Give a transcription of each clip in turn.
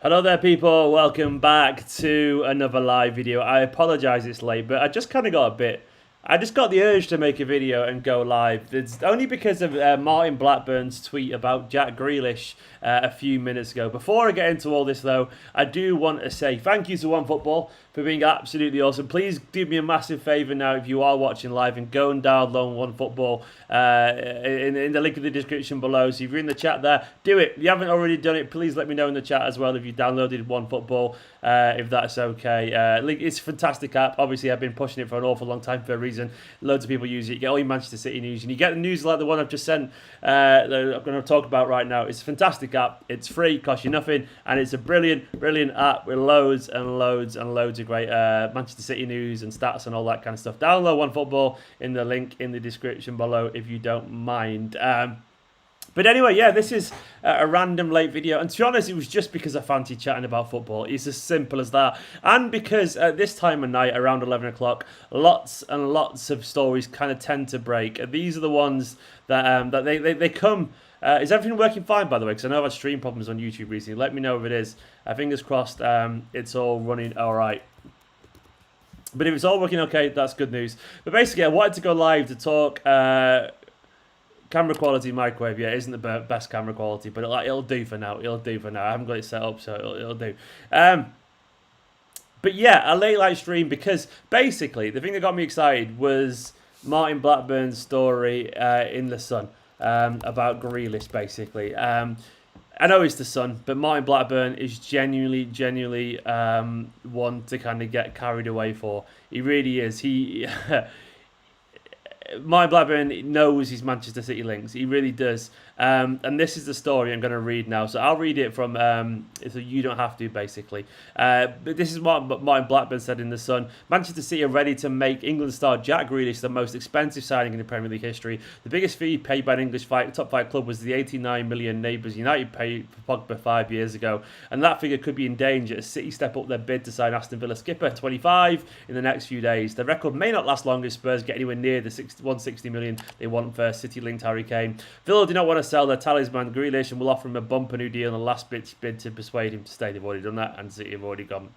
Hello there people, welcome back to another live video. I apologise it's late, but I just kind of got I just got the urge to make a video and go live. It's only because of Martin Blackburn's tweet about Jack Grealish a few minutes ago. Before I get into all this though, I do want to say thank you to OneFootball for being absolutely awesome. Please do me a massive favour now if you are watching live and go and download OneFootball in the link in the description below. So if you're in the chat there, do it. If you haven't already done it, please let me know in the chat as well if you downloaded OneFootball, if that's okay. It's a fantastic app. Obviously, I've been pushing it for an awful long time for a reason. Loads of people use it. You get all your Manchester City news and you get the news like the one I've just sent that I'm going to talk about right now. It's a fantastic app. It's free, costs you nothing, and it's a brilliant app with loads and loads and loads of great Manchester City news and stats and all that kind of stuff. Download OneFootball in the link in the description below if you don't mind. But anyway, yeah, this is a random late video. And to be honest, it was just because I fancied chatting about football. It's as simple as that. And because at this time of night, around 11 o'clock, lots and lots of stories kind of tend to break. These are the ones that, they come... is everything working fine, by the way? Because I know I've had stream problems on YouTube recently. Let me know if it is. Fingers crossed it's all running all right. But if it's all working okay, that's good news. But basically, I wanted to go live to talk... camera quality microwave, yeah, isn't the best camera quality, but it'll do for now. It'll do for now. I haven't got it set up, so it'll do. But yeah, a late live stream because basically the thing that got me excited was Martin Blackburn's story in The Sun about Grealish, basically. I know it's The Sun, but Martin Blackburn is genuinely one to kind of get carried away for. He really is. He... Martin Blackburn knows his Manchester City links. He really does. And this is the story I'm going to read now. So I'll read it from, so you don't have to, basically. But this is what Martin Blackburn said in The Sun. Manchester City are ready to make England star Jack Grealish the most expensive signing in the Premier League history. The biggest fee paid by an English top flight club was the 89 million Neighbours United paid for Pogba 5 years ago. And that figure could be in danger as City step up their bid to sign Aston Villa skipper 25 in the next few days. The record may not last long if Spurs get anywhere near the 160 million they want for City-linked Harry Kane. Villa do not want to sell their talisman Grealish and will offer him a bumper new deal in the last bid to persuade him to stay. They've already done that, and City have already gone.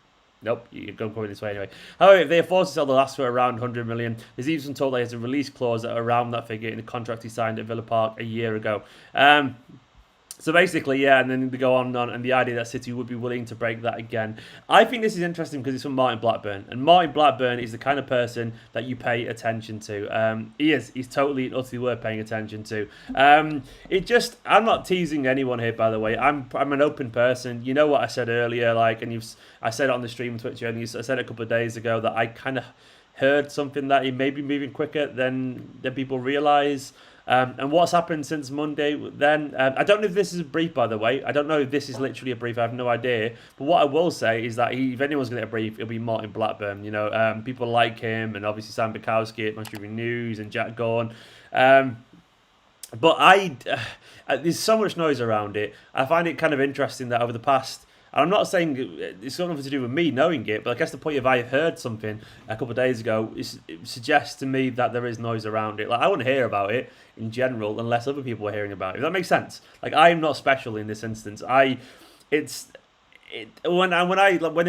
Nope, you're going this way anyway. However, if they are forced to sell the last for around 100 million, there's even talk that he has a release clause around that figure in the contract he signed at Villa Park a year ago. So basically, yeah, and then they go on and the idea that City would be willing to break that again. I think this is interesting because it's from Martin Blackburn. And Martin Blackburn is the kind of person that you pay attention to. He's totally and utterly worth paying attention to. I'm not teasing anyone here, by the way. I'm an open person. You know what I said earlier, I said it on the stream on Twitch, and I said it a couple of days ago that I kind of heard something that he may be moving quicker than people realise. And what's happened since Monday then, I don't know if this is a brief, by the way. I don't know if this is literally a brief. I have no idea. But what I will say is that if anyone's going to get a brief, it'll be Martin Blackburn. You know, people like him, and obviously Sam Bukowski at Manchester News and Jack Gorn. But there's so much noise around it. I find it kind of interesting that over the past... And I'm not saying it's got nothing to do with me knowing it, but I guess the point of I heard something a couple of days ago, it suggests to me that there is noise around it. Like, I wouldn't hear about it in general unless other people are hearing about it. If that makes sense. Like, I'm not special in this instance. When it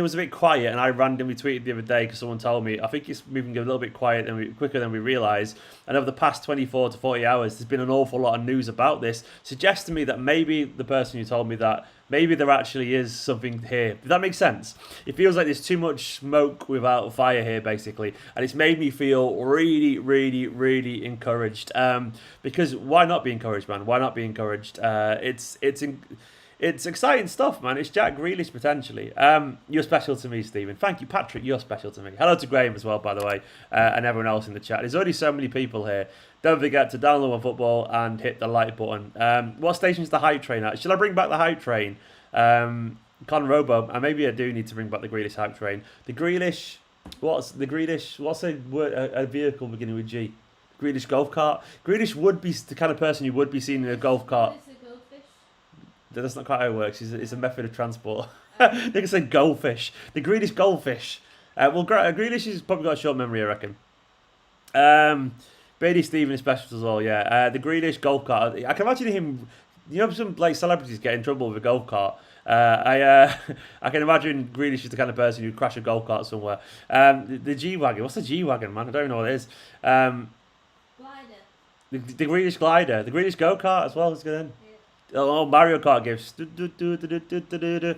was a bit quiet, and I randomly tweeted the other day because someone told me, I think it's moving a little bit quicker than we realise. And over the past 24 to 40 hours, there's been an awful lot of news about this. Suggests to me that maybe the person who told me that, maybe there actually is something here. Does that make sense? It feels like there's too much smoke without fire here, basically. And it's made me feel really encouraged. Because why not be encouraged, man? Why not be encouraged? It's exciting stuff, man. It's Jack Grealish, potentially. You're special to me, Stephen. Thank you, Patrick. You're special to me. Hello to Graham as well, by the way, and everyone else in the chat. There's already so many people here. Don't forget to download OneFootball and hit the like button. What station is the hype train at? Should I bring back the hype train? Con Robo, and maybe I do need to bring back the Grealish hype train. The Grealish... What's a vehicle beginning with G? Grealish golf cart? Grealish would be the kind of person you would be seeing in a golf cart. That's not quite how it works. It's a method of transport. They can say goldfish. The Grealish goldfish. Grealish has probably got a short memory, I reckon. Brady Stephen is special as well, yeah. The Grealish golf cart. I can imagine him you know, some like celebrities get in trouble with a golf cart. I I can imagine Grealish is the kind of person who'd crash a golf cart somewhere. The G wagon. What's the G wagon, man? I don't know what it is. Glider. The Grealish glider, the Grealish go kart as well is good. Yeah. Oh, Mario Kart gifts. Gondola.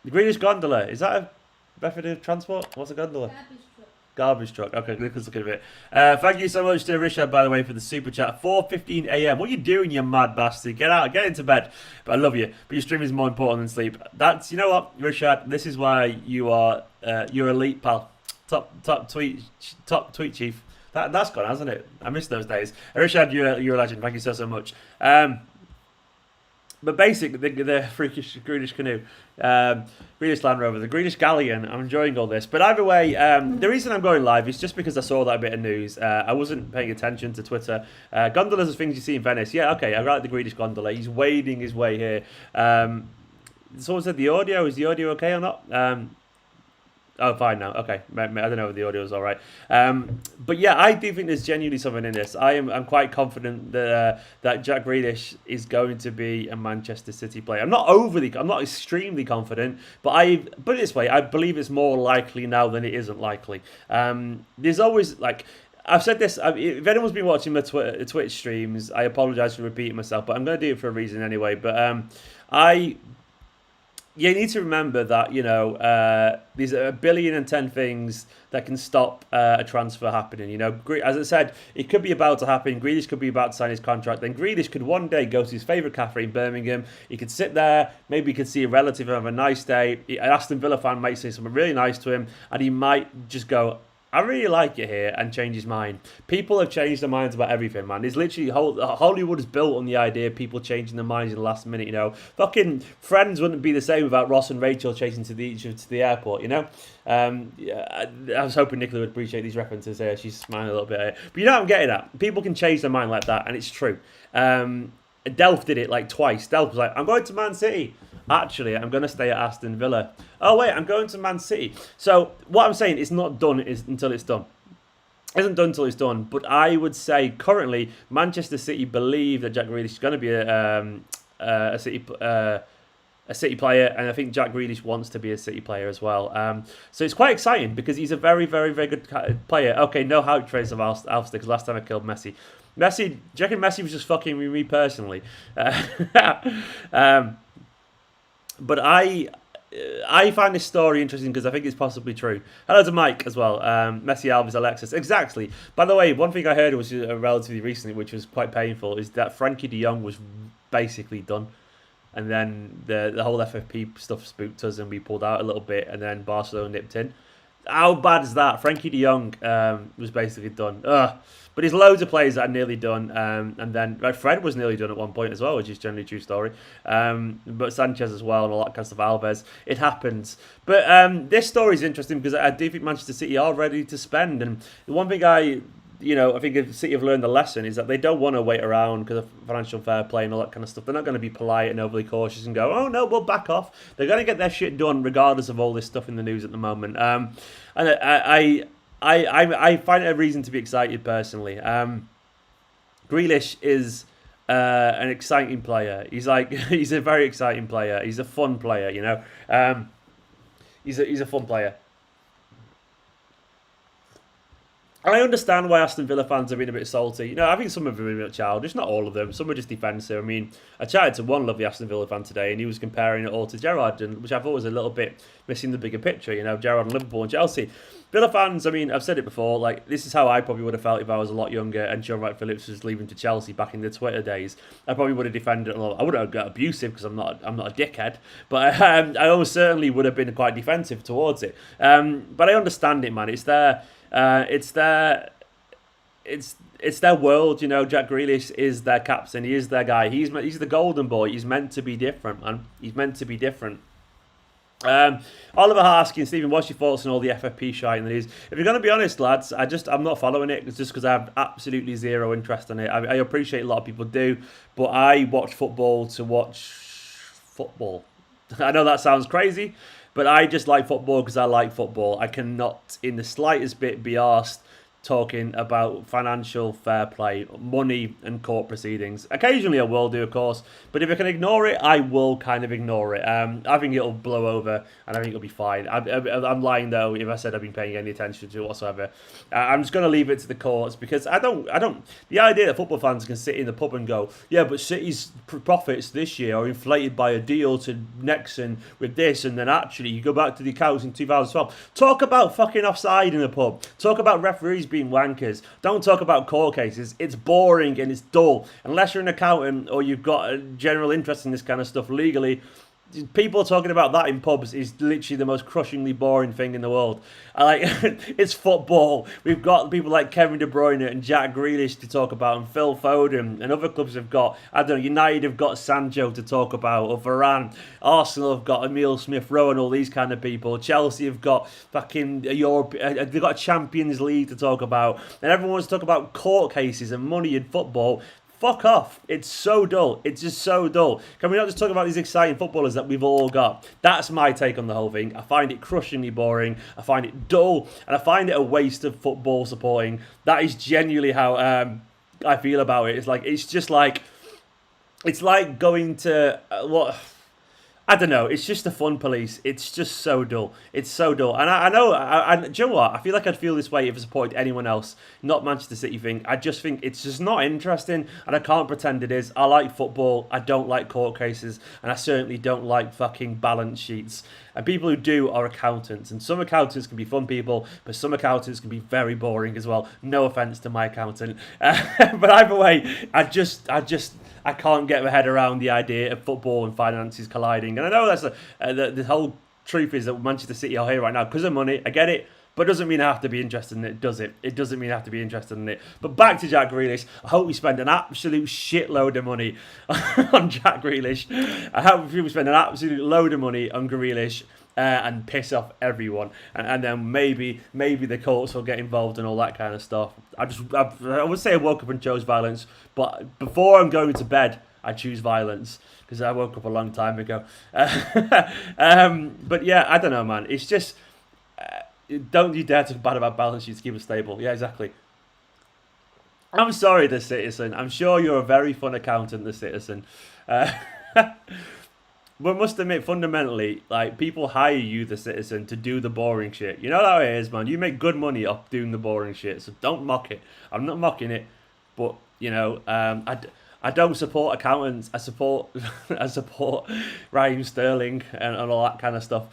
The Grealish gondola. Is that a method of transport? What's a gondola? Garbage truck. Garbage truck. Okay, let's look at it. Thank you so much to Richard, by the way, for the super chat. 4:15 a.m. What are you doing, you mad bastard? Get out, get into bed. But I love you. But your stream is more important than sleep. That's, you know what, Richard. This is why you are you're elite, pal. Top tweet chief. That's gone, hasn't it? I miss those days. Richard, you're a legend. Thank you so much. But basically, the freakish Greenish canoe, Greenish Land Rover, the Greenish Galleon. I'm enjoying all this. But either way, the reason I'm going live is just because I saw that bit of news. I wasn't paying attention to Twitter. Gondolas are things you see in Venice. Yeah, okay, I like the Greenish gondola. He's wading his way here. Someone said the audio. Is the audio okay or not? Oh, fine now. Okay, I don't know if the audio is all right. But yeah, I do think there's genuinely something in this. I'm quite confident that that Jack Grealish is going to be a Manchester City player. I'm not extremely confident, but put it this way, I believe it's more likely now than it isn't likely. There's always like. I've said this, if anyone's been watching my Twitch streams, I apologise for repeating myself, but I'm going to do it for a reason anyway. But you need to remember that, you know, there's 1,000,000,010 things that can stop a transfer happening. You know, as I said, it could be about to happen. Grealish could be about to sign his contract. Then Grealish could one day go to his favourite cafe in Birmingham. He could sit there, maybe he could see a relative and have a nice day. An Aston Villa fan might say something really nice to him, and he might just go, I really like it here, and change his mind. People have changed their minds about everything, man. There's literally Hollywood is built on the idea of people changing their minds in the last minute. You know, fucking Friends wouldn't be the same without Ross and Rachel chasing each other to the airport. You know, yeah, I was hoping Nicola would appreciate these references here. She's smiling a little bit here, but you know what I'm getting at. People can change their mind like that, and it's true. Delph did it like twice. Delph was like, I'm going to Man City. Actually, I'm going to stay at Aston Villa. Oh, wait, I'm going to Man City. So what I'm saying is not done until it's done. It isn't done until it's done. But I would say currently Manchester City believe that Jack Grealish is going to be a City player, and I think Jack Grealish wants to be a City player as well. So it's quite exciting because he's a very, very, very good player. Okay, no hype trace of Alster because last time I killed Messi. Do you reckon Messi was just fucking with me personally? But I find this story interesting because I think it's possibly true. Hello to Mike as well. Messi, Alves, Alexis. Exactly. By the way, one thing I heard was relatively recently, which was quite painful, is that Frankie de Jong was basically done. And then the whole FFP stuff spooked us and we pulled out a little bit, and then Barcelona nipped in. How bad is that? Frankie de Jong was basically done. Ugh. But there's loads of players that are nearly done. And then Fred was nearly done at one point as well, which is generally a true story. But Sanchez as well and all that kind of stuff. Alves. It happens. But this story is interesting because I do think Manchester City are ready to spend. And the one thing I think if City have learned the lesson is that they don't want to wait around because of financial fair play and all that kind of stuff. They're not going to be polite and overly cautious and go, oh no, we'll back off. They're going to get their shit done regardless of all this stuff in the news at the moment. And I find it a reason to be excited personally. Grealish is an exciting player. He's a very exciting player. He's a fun player, you know. He's a fun player. I understand why Aston Villa fans are being a bit salty. You know, I think some of them are a bit childish, not all of them. Some are just defensive. I mean, I chatted to one lovely Aston Villa fan today, and he was comparing it all to Gerrard, which I thought was a little bit missing the bigger picture. You know, Gerrard and Liverpool and Chelsea. Villa fans, I mean, I've said it before. Like, this is how I probably would have felt if I was a lot younger and John Wright Phillips was leaving to Chelsea back in the Twitter days. I probably would have defended it a lot. I wouldn't have got abusive because I'm not a dickhead, but I almost certainly would have been quite defensive towards it. But I understand it, man. It's their world, you know. Jack Grealish is their captain. He is their guy. He's the golden boy. He's meant to be different, man. He's meant to be different. Oliver asking, Stephen, what's your thoughts on all the FFP shite in the news? If you're going to be honest, lads, I'm not following it. It's just because I have absolutely zero interest in it. I appreciate a lot of people do, but I watch football to watch football. I know that sounds crazy, but I just like football because I like football. I cannot, in the slightest bit, be arsed talking about financial fair play, money, and court proceedings. Occasionally I will do, of course, but if I can ignore it, I will kind of ignore it. I think it'll blow over, and I think it'll be fine. I'm lying, though, if I said I've been paying any attention to it whatsoever. I'm just going to leave it to the courts, because I don't, the idea that football fans can sit in the pub and go, yeah, but City's profits this year are inflated by a deal to Nexon with this, and then actually you go back to the accounts in 2012. Talk about fucking offside in the pub. Talk about referees being wankers. Don't talk about court cases. It's boring and it's dull. Unless you're an accountant or you've got a general interest in this kind of stuff legally, people talking about that in pubs is literally the most crushingly boring thing in the world. It's football. We've got people like Kevin De Bruyne and Jack Grealish to talk about, and Phil Foden, and other clubs have got, I don't know, United have got Sancho to talk about, or Varane. Arsenal have got Emile Smith-Rowe and all these kind of people. Chelsea have got fucking Europe. They've got a Champions League to talk about, and everyone wants to talk about court cases and money in football. Fuck off. It's so dull. It's just so dull. Can we not just talk about these exciting footballers that we've all got? That's my take on the whole thing. I find it crushingly boring. I find it dull. And I find it a waste of football supporting. That is genuinely how I feel about it. It's like going to I don't know. It's just the fun police. It's just so dull. It's so dull. And I know, do you know what? I feel like I'd feel this way if I supported anyone else, not Manchester City thing. I just think it's just not interesting, and I can't pretend it is. I like football. I don't like court cases, and I certainly don't like fucking balance sheets. And people who do are accountants, and some accountants can be fun people, but some accountants can be very boring as well. No offense to my accountant, but either way, I can't get my head around the idea of football and finances colliding. And I know that's the whole truth is that Manchester City are here right now because of money. I get it. But it doesn't mean I have to be interested in it, does it? It doesn't mean I have to be interested in it. But back to Jack Grealish. I hope we spend an absolute shitload of money on Jack Grealish. I hope we spend an absolute load of money on Grealish and piss off everyone. And then maybe the courts will get involved and all that kind of stuff. I would say I woke up and chose violence. But before I'm going to bed, I choose violence. Because I woke up a long time ago. But yeah, I don't know, man. It's just... don't you dare talk bad about balance sheets, keep it stable. Yeah, exactly. I'm sorry, The Citizen. I'm sure you're a very fun accountant, The Citizen. But must admit, fundamentally, like, people hire you, The Citizen, to do the boring shit. You know how it is, man. You make good money off doing the boring shit, so don't mock it. I'm not mocking it, but, you know, I don't support accountants. I support Raheem Sterling and all that kind of stuff.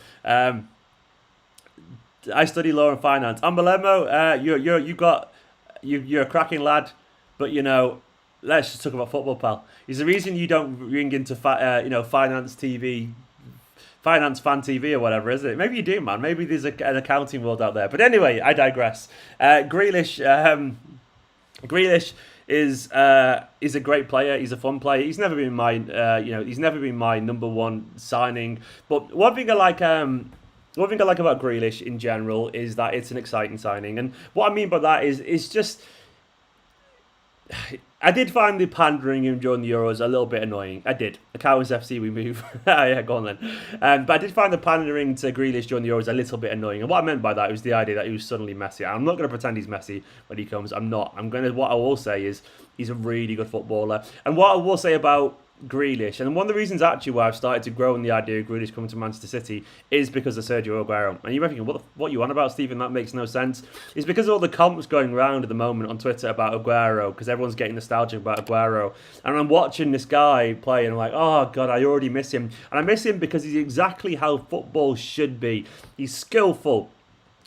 I study law and finance. Ambalemo, you're a cracking lad, but you know, let's just talk about football, pal. Is the reason you don't ring into finance TV, finance fan TV or whatever, is it? Maybe you do, man. Maybe there's an accounting world out there. But anyway, I digress. Grealish is a great player. He's a fun player. He's never been my number one signing. But one thing I like about Grealish in general is that it's an exciting signing. And what I mean by that is just... I did find the pandering him during the Euros a little bit annoying. I did. Accountants FC, we move. Yeah, go on then. But I did find the pandering to Grealish during the Euros a little bit annoying. And what I meant by that was the idea that he was suddenly messy. I'm not going to pretend he's messy when he comes. I'm not. What I will say is he's a really good footballer. And what I will say about Grealish, and one of the reasons actually why I've started to grow in the idea of Grealish coming to Manchester City is because of Sergio Aguero. And you might be thinking, what you on about, Stephen? That makes no sense. It's because of all the comps going around at the moment on Twitter about Aguero, because everyone's getting nostalgic about Aguero. And I'm watching this guy play and I'm like, oh God, I already miss him. And I miss him because he's exactly how football should be. He's skillful.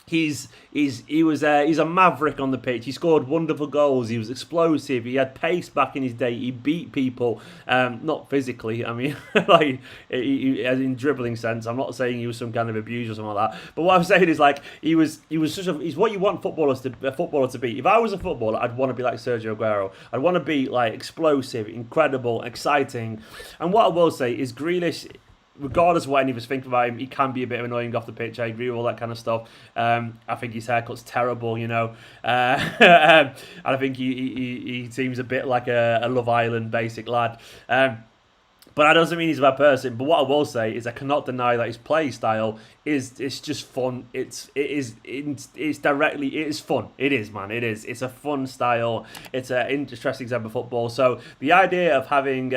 He's a maverick on the pitch. He scored wonderful goals. He was explosive. He had pace back in his day. He beat people, not physically. I mean, like in dribbling sense. I'm not saying he was some kind of abuser or something like that. But what I'm saying is like he's what you want a footballer to be. If I was a footballer, I'd want to be like Sergio Aguero. I'd want to be like explosive, incredible, exciting. And what I will say is Grealish, regardless of what any of us think about him, he can be a bit annoying off the pitch. I agree with all that kind of stuff. I think his haircut's terrible, you know. And I think he seems a bit like a Love Island basic lad. But that doesn't mean he's a bad person. But what I will say is I cannot deny that his play style it's just fun. It's directly it is fun. It is, man. It is. It's a fun style. It's an interesting example of football. So the idea of having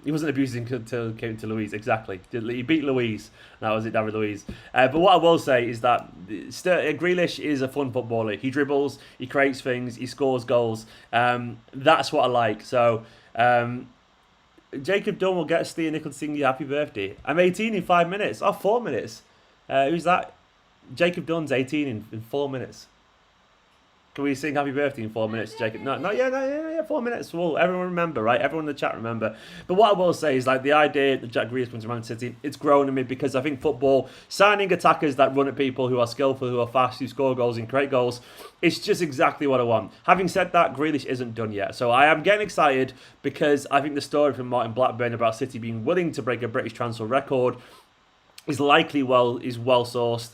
he wasn't abusing until he came to Luis. Exactly. He beat Luis. That was it, David Luiz. But what I will say is that Grealish is a fun footballer. He dribbles, he creates things, he scores goals. That's what I like. So. Jacob Dunn will get Steve Nichols sing you happy birthday. I'm 18 in 5 minutes. Oh, 4 minutes. Who's that? Jacob Dunn's 18 in 4 minutes. Can we sing happy birthday in 4 minutes, Jacob? No, yeah, 4 minutes. Well, everyone remember, right? Everyone in the chat remember. But what I will say is, like, the idea that Jack Grealish comes to Man City, it's grown on me because I think football, signing attackers that run at people who are skillful, who are fast, who score goals and create goals, it's just exactly what I want. Having said that, Grealish isn't done yet. So I am getting excited because I think the story from Martin Blackburn about City being willing to break a British transfer record is likely well sourced.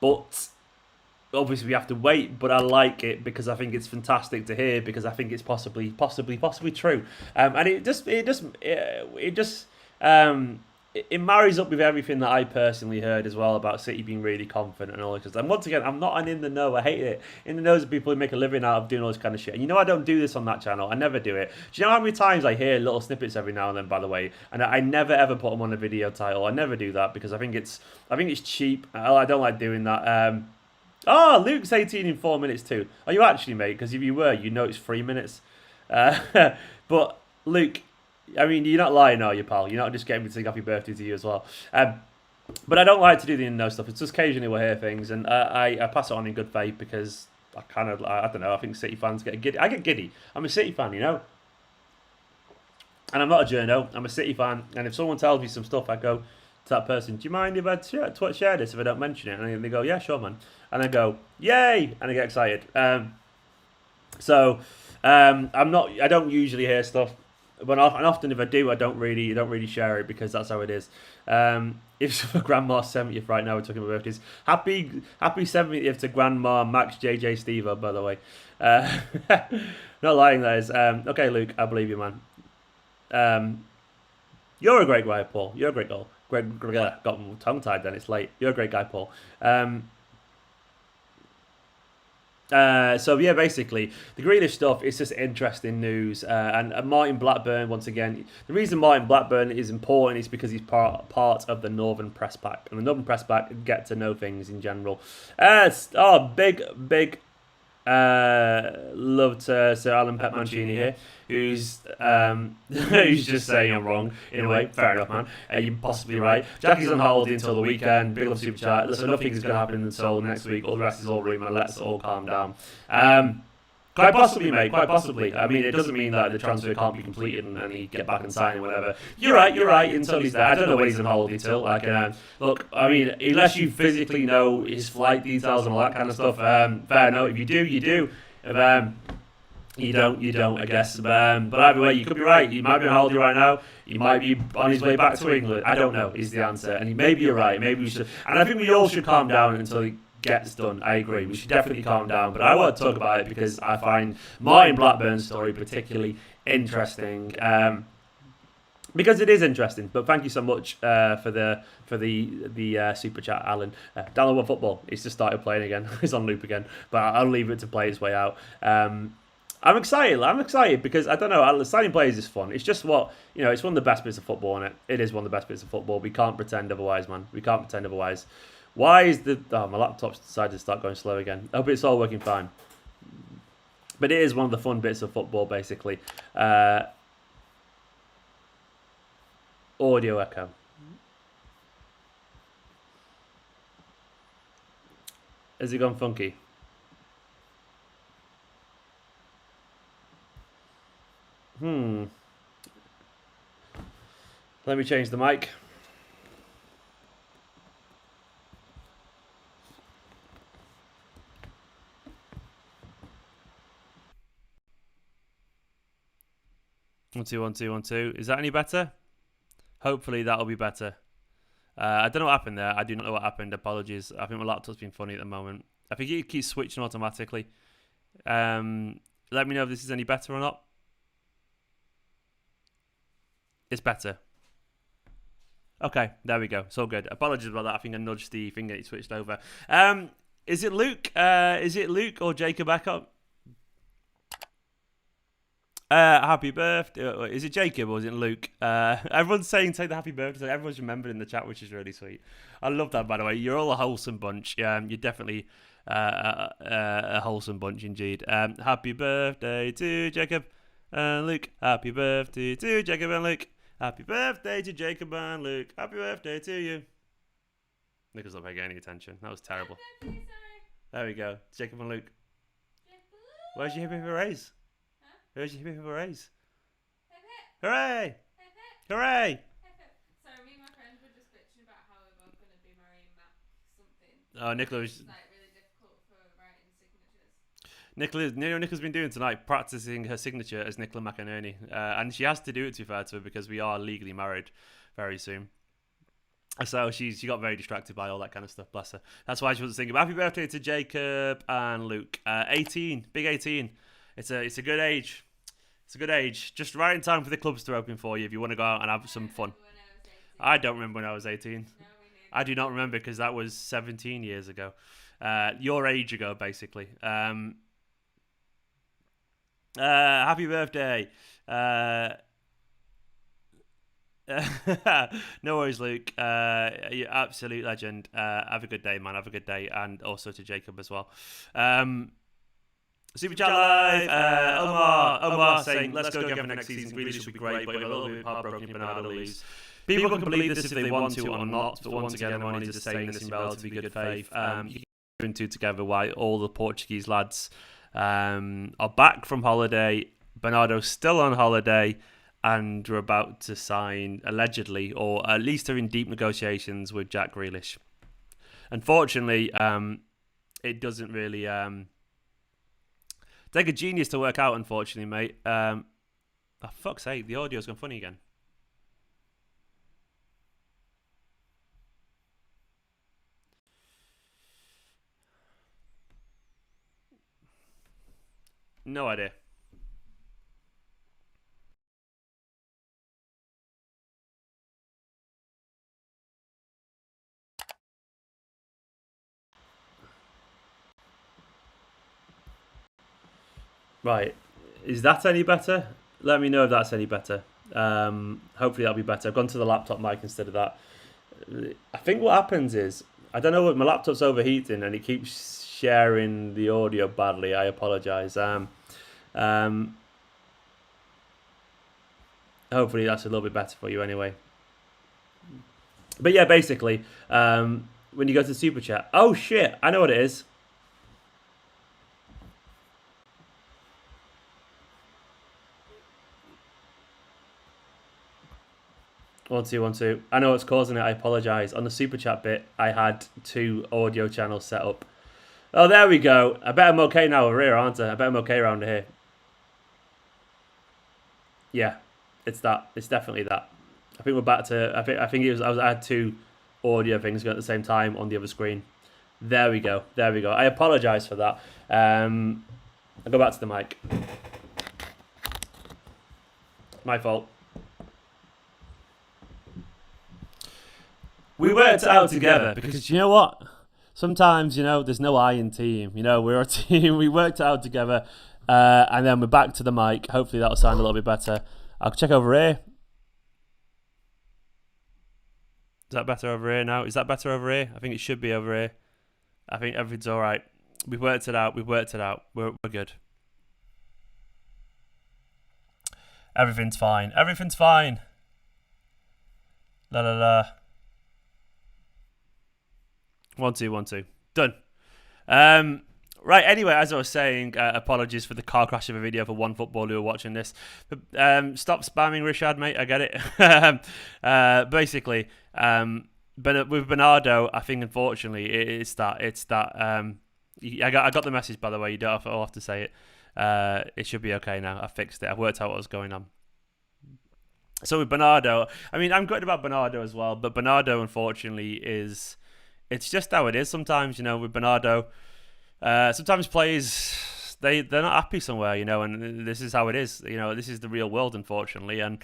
But obviously we have to wait, but I like it because I think it's fantastic to hear, because I think it's possibly true, and it marries up with everything that I personally heard as well about City being really confident and all this. And once again, I'm not an in the know. I hate it. In the know of people who make a living out of doing all this kind of shit. And you know I don't do this on that channel. I never do it. Do you know how many times I hear little snippets every now and then, by the way? And I never ever put them on a video title. I never do that because I think it's cheap. I don't like doing that. Oh, Luke's 18 in 4 minutes too. Are you actually, mate? Because if you were, you know it's 3 minutes. But Luke, I mean, you're not lying, are you, pal? You're not just getting me to sing happy birthday to you as well. But I don't like to do the in-know stuff. It's just occasionally we'll hear things, and I pass it on in good faith because I don't know, I think City fans get giddy. I get giddy. I'm a City fan, you know? And I'm not a journo. I'm a City fan, and if someone tells me some stuff, I go to that person, do you mind if I share this if I don't mention it? And they go, yeah, sure, man. And I go, yay! And I get excited. I don't usually hear stuff, but often if I do, I don't really share it because that's how it is. If for Grandma's 70th right now, we're talking about birthdays. Happy 70th to Grandma Max JJ Steve, by the way. Not lying, that is. Okay, Luke, I believe you, man. You're a great guy, Paul. You're a great goal. Got tongue-tied then, it's late. You're a great guy, Paul. So yeah, basically the Grealish stuff is just interesting news, and Martin Blackburn, once again, the reason Martin Blackburn is important is because he's part of the Northern Press Pack, and the Northern Press Pack get to know things in general. Big love to Sir Alan Pep Mancini here, who's just saying I'm wrong in a way. Fair enough, man. You're possibly right. Jackie's on holiday until the weekend. Big love super chat. So nothing is going to happen until next week. All the rest is all rumour. Let's all calm down. Quite possibly, mate. Quite possibly. I mean, it doesn't mean that the transfer can't be completed and he get back and sign or whatever. You're right. Until he's there, I don't know when he's on holiday till. Look, I mean, unless you physically know his flight details and all that kind of stuff, fair enough. If you do, you do. If you don't, I guess. But either way, you could be right. He might be on holiday right now. He might be on his way back to England. I don't know. Is the answer. And maybe you're right. Maybe we should. And I think we all should calm down until he gets done. I agree. We should definitely calm down. But I want to talk about it because I find Martin Blackburn's story particularly interesting. Because it is interesting. But thank you so much for the super chat, Alan. Download One Football. He's just started playing again. He's on loop again. But I'll leave it to play its way out. I'm excited because I don't know. Signing players is fun. It's just it's one of the best bits of football, and it is one of the best bits of football. We can't pretend otherwise, man. We can't pretend otherwise. Why is my laptop's decided to start going slow again? I hope it's all working fine. But it is one of the fun bits of football, basically. Audio echo. Has it gone funky? Let me change the mic. One, two. Is that any better? Hopefully that'll be better. I don't know what happened there. I do not know what happened. Apologies. I think my laptop's been funny at the moment. I think it keeps switching automatically. Let me know if this is any better or not. It's better. Okay, there we go. It's all good. Apologies about that. I think I nudged the thing that it switched over. Is it Luke? Is it Luke or Jacob Echo? Happy birthday. Is it Jacob or is it Luke? Everyone's saying take the happy birthday. So everyone's remembered in the chat, which is really sweet. I love that, by the way. You're all a wholesome bunch. You're definitely a wholesome bunch indeed. Happy birthday to Jacob and Luke. Happy birthday to Jacob and Luke. Happy birthday to Jacob and Luke. Happy birthday to you. Nicholas not paying any attention. That was terrible. There we go. Jacob and Luke. Where's your hip raise? Where's your hip raise? Hooray! Hooray! Sorry, me and my friend were just bitching about how we were going to be marrying Mac something. Oh, Nicholas. It's like really difficult for writing signatures. Nicole's been doing tonight, practicing her signature as Nicola McInerney. And she has to do it, to be fair to her, because we are legally married very soon. So she got very distracted by all that kind of stuff, bless her. That's why she was thinking, happy birthday to Jacob and Luke. 18, big 18. It's a good age. It's a good age. Just right in time for the clubs to open for you if you want to go out and have some fun. I don't remember when I was 18. No, I do not remember because that was 17 years ago. Your age ago, basically. Happy birthday. No worries, Luke. You're absolute legend. Have a good day, man. Have a good day. And also to Jacob as well. Super Chat Live. Omar saying, let's go again for next season. Grealish will be great, but a little bit heartbroken if Bernardo leaves. People can believe this if they want to or not, but once again, I'm only just saying this in relatively good faith. You can put two together why all the Portuguese lads are back from holiday. Bernardo's still on holiday, and we're about to sign, allegedly, or at least are in deep negotiations with Jack Grealish. Unfortunately, it doesn't really take a genius to work out, unfortunately, mate. Oh, fuck's sake, the audio's gone funny again. No idea. Right, is that any better? Let me know if that's any better. Hopefully that'll be better. I've gone to the laptop mic instead of that. I think what happens is, I don't know what, my laptop's overheating and it keeps sharing the audio badly. I apologise. Hopefully that's a little bit better for you anyway. But yeah, basically, when you go to Super Chat, oh shit, I know what it is. One, two. I know what's causing it. I apologise. On the Super Chat bit, I had 2 audio channels set up. Oh, there we go. I bet I'm okay now over here, aren't I? I bet I'm okay around here. Yeah, it's that. It's definitely that. I think we're back to. I think it was. I had 2 audio things going at the same time on the other screen. There we go. There we go. I apologise for that. I'll go back to the mic. My fault. We worked it out together because you know what? Sometimes, there's no I in team. We're a team. We worked it out together. And then we're back to the mic. Hopefully that'll sound a little bit better. I'll check over here. Is that better over here now? Is that better over here? I think it should be over here. I think everything's all right. We've worked it out. We're good. Everything's fine. La la la. 1 2. Done. Right, anyway, as I was saying, apologies for the car crash of a video for one footballer who are watching this. But, stop spamming Rishad, mate. I get it. Basically, but with Bernardo, I think, unfortunately, it's that. I got the message, by the way. You don't have to say it. It should be okay now. I fixed it. I've worked out what was going on. So with Bernardo, I mean, I'm good about Bernardo as well, but Bernardo, unfortunately, is... It's just how it is sometimes, with Bernardo. Sometimes players, they're not happy somewhere, and this is how it is. This is the real world, unfortunately. And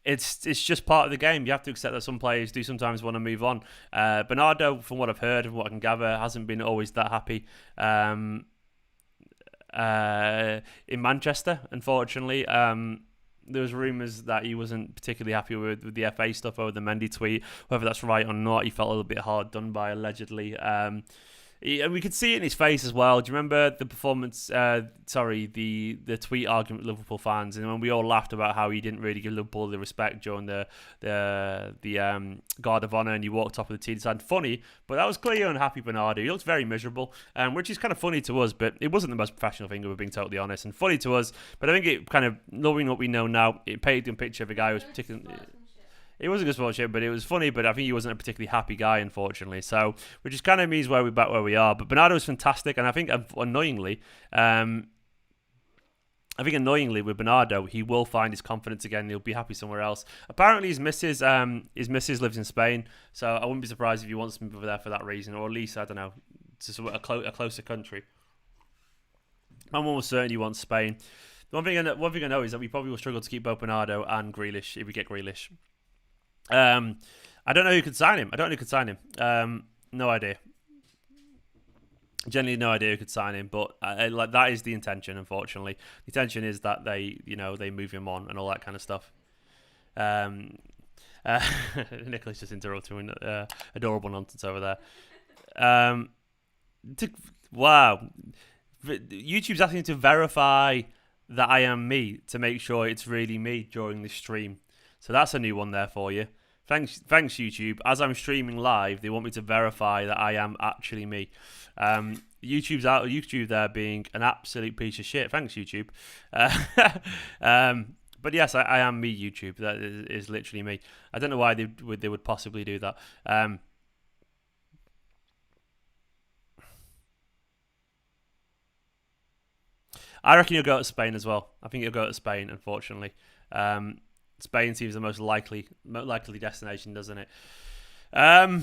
it's just part of the game. You have to accept that some players do sometimes want to move on. Bernardo, from what I've heard and what I can gather, hasn't been always that happy in Manchester, unfortunately. There was rumours that he wasn't particularly happy with the FA stuff over the Mendy tweet. Whether that's right or not, he felt a little bit hard done by, allegedly. And we could see it in his face as well. Do you remember the performance? The tweet argument with Liverpool fans, and when we all laughed about how he didn't really give Liverpool the respect during the Guard of Honour, and he walked off with the team. It sounded funny, but that was clearly unhappy Bernardo. He looked very miserable, which is kind of funny to us, but it wasn't the most professional thing, if we're being totally honest, and funny to us. But I think it kind of, knowing what we know now, it painted a picture of a guy who was particularly. It was a good sportsmanship, but it was funny. But I think he wasn't a particularly happy guy, unfortunately. So, which just kind of means we're back where we are. But Bernardo was fantastic, and I think annoyingly, with Bernardo, he will find his confidence again. He'll be happy somewhere else. Apparently, his missus lives in Spain, so I wouldn't be surprised if he wants to move over there for that reason, or at least, I don't know, to a closer country. My mum was certain he wants Spain. The one thing I know is that we probably will struggle to keep both Bernardo and Grealish if we get Grealish. I don't know who could sign him. No idea. Generally, no idea who could sign him, but like that is the intention. Unfortunately, the intention is that they move him on and all that kind of stuff. Nicholas just interrupting adorable nonsense over there. Wow, YouTube's asking to verify that I am me to make sure it's really me during the stream. So that's a new one there for you. Thanks, YouTube. As I'm streaming live, they want me to verify that I am actually me. YouTube there being an absolute piece of shit. Thanks, YouTube. But yes, I am me, YouTube. That is literally me. I don't know why they would possibly do that. I reckon you'll go to Spain as well. I think you'll go to Spain, unfortunately. Spain seems the most likely destination, doesn't it? I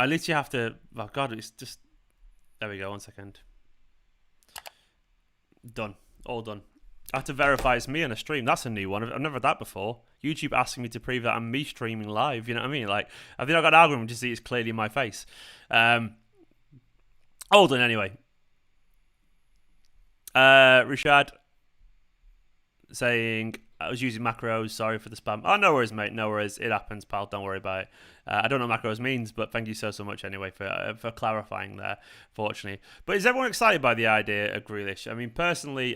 literally have to. Oh God, it's just. There we go. 1 second. Done. All done. I have to verify it's me on a stream. That's a new one. I've never had that before. YouTube asking me to prove that I'm me streaming live. You know what I mean? Like, I think I got an algorithm to see it's clearly my face. All done anyway. Rashad saying, I was using macros, sorry for the spam. Oh, no worries, mate, no worries. It happens, pal, don't worry about it. I don't know what macros means, but thank you so much anyway for clarifying there, fortunately. But is everyone excited by the idea of Grealish? I mean, personally,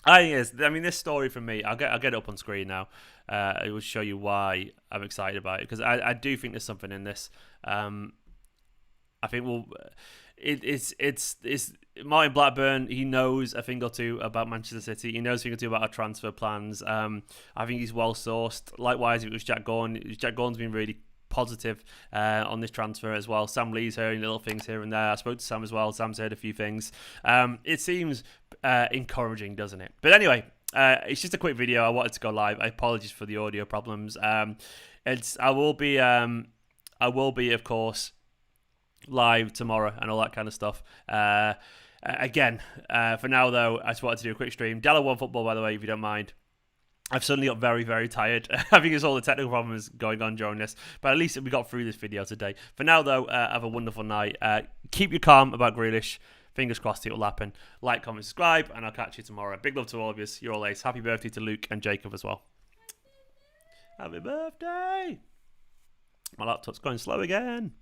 this story from me, I'll get it up on screen now. It will show you why I'm excited about it, because I do think there's something in this. I think it's Martin Blackburn. He knows a thing or two about Manchester City. He knows a thing or two about our transfer plans. I think he's well sourced. Likewise, it was Jack Gordon. Jack Gordon's been really positive on this transfer as well. Sam Lee's hearing little things here and there. I spoke to Sam as well. Sam's heard a few things. It seems encouraging, doesn't it? But anyway, it's just a quick video. I wanted to go live. I apologize for the audio problems. I will be, of course, live tomorrow and all that kind of stuff. Again, for now though, I just wanted to do a quick stream. Della won football, by the way, if you don't mind. I've suddenly got very, very tired. I think it's all the technical problems going on during this, but at least we got through this video today. For now though, have a wonderful night. Keep your calm about Grealish. Fingers crossed it will happen. Like, comment, subscribe, and I'll catch you tomorrow. Big love to all of you. You're all ace. Happy birthday to Luke and Jacob as well. Happy birthday! My laptop's going slow again.